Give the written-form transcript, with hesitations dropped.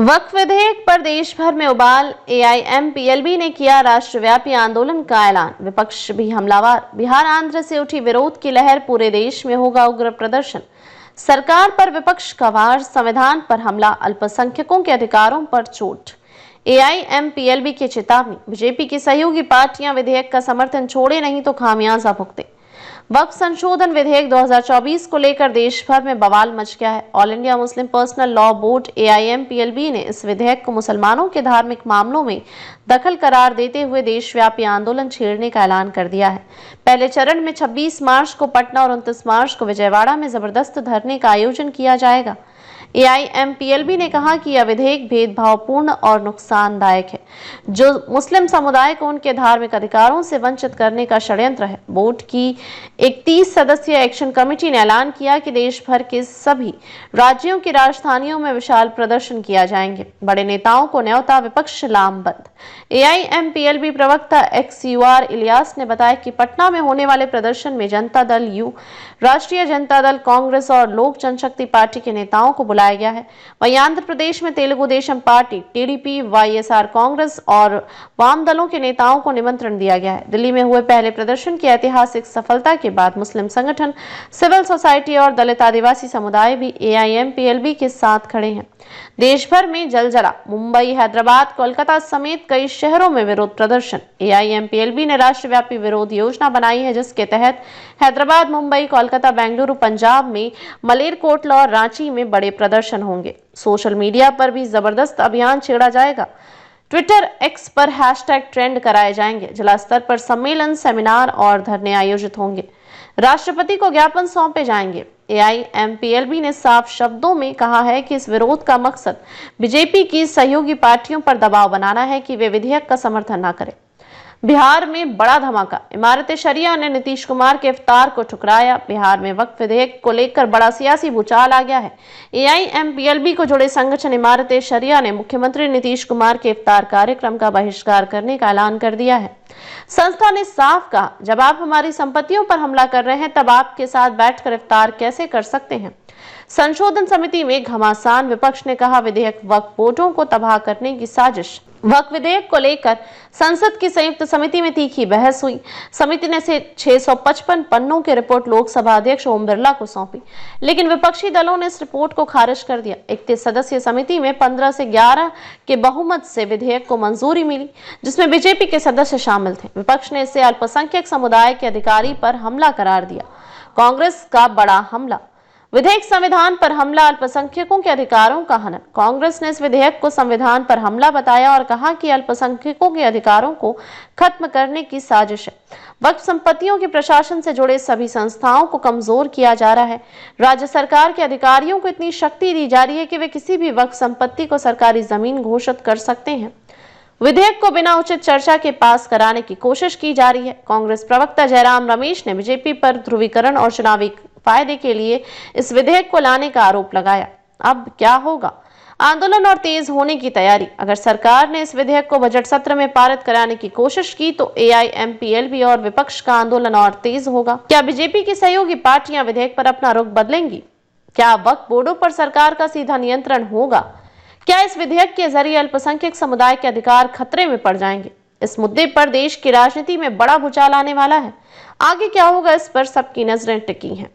वक्फ विधेयक पर देश भर में उबाल। एआईएमपीएलबी ने किया राष्ट्रव्यापी आंदोलन का ऐलान। विपक्ष भी हमलावर। बिहार आंध्र से उठी विरोध की लहर। पूरे देश में होगा उग्र प्रदर्शन। सरकार पर विपक्ष का वार। संविधान पर हमला। अल्पसंख्यकों के अधिकारों पर चोट। एआईएमपीएलबी की चेतावनी। बीजेपी की सहयोगी पार्टियां विधेयक का समर्थन छोड़े नहीं तो खामियाजा भुगते। वक्फ संशोधन विधेयक 2024 को लेकर देश भर में बवाल मच गया है। All India Muslim personal law board AIMPLB ने इस विधेयक को मुसलमानों के धार्मिक मामलों में दखल करार देते हुए देशव्यापी आंदोलन छेड़ने का ऐलान कर दिया है। पहले चरण में 26 मार्च को पटना और 29 मार्च को विजयवाड़ा में जबरदस्त धरने का आयोजन किया जाएगा। एआईएमपीएलबी ने कहा कि यह विधेयक भेदभावपूर्ण और नुकसानदायक है, जो मुस्लिम समुदाय को उनके धार्मिक अधिकारों से वंचित करने का षड्यंत्र है। बोर्ड की 31 सदस्यीय एक्शन कमेटी ने ऐलान किया कि देश भर के सभी राज्यों की राजधानियों में विशाल प्रदर्शन किया जाएंगे। बड़े नेताओं को न्योता। विपक्ष लामबंद। एआईएमपीएलबी प्रवक्ता XUR इलियास ने बताया कि पटना में होने वाले प्रदर्शन में जनता दल यू, राष्ट्रीय जनता दल, कांग्रेस और लोक जनशक्ति पार्टी के नेताओं को बुलाया गया है। वहीं आंध्र प्रदेश में Telugu Desam party, TDP, YSR Congress और वाम दलों के नेताओं को निमंत्रण दिया गया है। दिल्ली में हुए पहले प्रदर्शन की ऐतिहासिक सफलता के बाद मुस्लिम संगठन, सिविल सोसाइटी और दलित आदिवासी समुदाय भी एआईएमपीएलबी के साथ खड़े हैं। देश भर में जलजला। मुंबई, हैदराबाद, कोलकाता समेत कई शहरों में विरोध प्रदर्शन। एआईएमपीएलबी ने राष्ट्रव्यापी विरोध योजना बनाई है, जिसके तहत हैदराबाद, मुंबई, कोलकाता, बेंगलुरु, पंजाब में मलेरकोटला और रांची में बड़े प्रदर्शन होंगे। सोशल मीडिया पर भी जबरदस्त अभियान छेड़ा जाएगा। ट्विटर, एक्स पर हैशटैग ट्रेंड कराए जाएंगे। जिला स्तर पर सम्मेलन, सेमिनार और धरने आयोजित होंगे। राष्ट्रपति को ज्ञापन सौंपे जाएंगे। एआईएमपीएलबी ने साफ शब्दों में कहा है कि इस विरोध का मकसद बीजेपी की सहयोगी पार्टियों पर दबाव बनाना है कि वे विधेयक का समर्थन न करें। बिहार में बड़ा धमाका। इमारत-ए-शरिया ने नीतीश कुमार के इफ्तार को ठुकराया। बिहार में वक्फ विधेयक को लेकर बड़ा सियासी भूचाल आ गया है। एआईएमपीएलबी को जुड़े संगठन इमारत-ए-शरिया ने मुख्यमंत्री नीतीश कुमार के इफ्तार कार्यक्रम का बहिष्कार करने का ऐलान कर दिया है। संस्था ने साफ कहा, जब आप हमारी संपत्तियों पर हमला कर रहे हैं, तब आपके साथ बैठकर इफ्तार कैसे कर सकते हैं। संशोधन समिति में घमासान। विपक्ष ने कहा, विधेयक वक्फ बोर्डों को तबाह करने की साजिश। वक्फ विधेयक को लेकर संसद की संयुक्त समिति में तीखी बहस हुई। समिति ने 655 पन्नों की रिपोर्ट लोकसभा अध्यक्ष ओम बिरला को सौंपी, लेकिन विपक्षी दलों ने इस रिपोर्ट को खारिज कर दिया। 31 सदस्यीय समिति में 15 से 11 के बहुमत से विधेयक को मंजूरी मिली, जिसमें बीजेपी के सदस्य शामिल थे। विपक्ष ने इसे अल्पसंख्यक समुदाय के अधिकारी पर हमला करार दिया। कांग्रेस का बड़ा हमला। विधेयक संविधान पर हमला, अल्पसंख्यकों के अधिकारों का हनन। कांग्रेस ने इस विधेयक को संविधान पर हमला बताया और कहा कि अल्पसंख्यकों के अधिकारों को खत्म करने की साजिश है। वक्फ संपत्तियों के प्रशासन से जुड़े सभी संस्थाओं को कमजोर किया जा रहा है। राज्य सरकार के अधिकारियों को इतनी शक्ति दी जा रही है कि वे किसी भी वक्फ संपत्ति को सरकारी जमीन घोषित कर सकते हैं। विधेयक को बिना उचित चर्चा के पास कराने की कोशिश की जा रही है। कांग्रेस प्रवक्ता जयराम रमेश ने बीजेपी पर ध्रुवीकरण और चुनावी फायदे के लिए इस विधेयक को लाने का आरोप लगाया। अब क्या होगा? आंदोलन और तेज होने की तैयारी। अगर सरकार ने इस विधेयक को बजट सत्र में पारित कराने की कोशिश की तो एआईएमपीएलबी और विपक्ष का आंदोलन और तेज होगा। क्या बीजेपी की सहयोगी पार्टियां विधेयक पर अपना रुख बदलेंगी? क्या वक्फ बोर्डों पर सरकार का सीधा नियंत्रण होगा? क्या इस विधेयक के जरिए अल्पसंख्यक समुदाय के अधिकार खतरे में पड़ जाएंगे? इस मुद्दे पर देश की राजनीति में बड़ा भूचाल आने वाला है। आगे क्या होगा, इस पर सबकी नजरें टिकी हैं।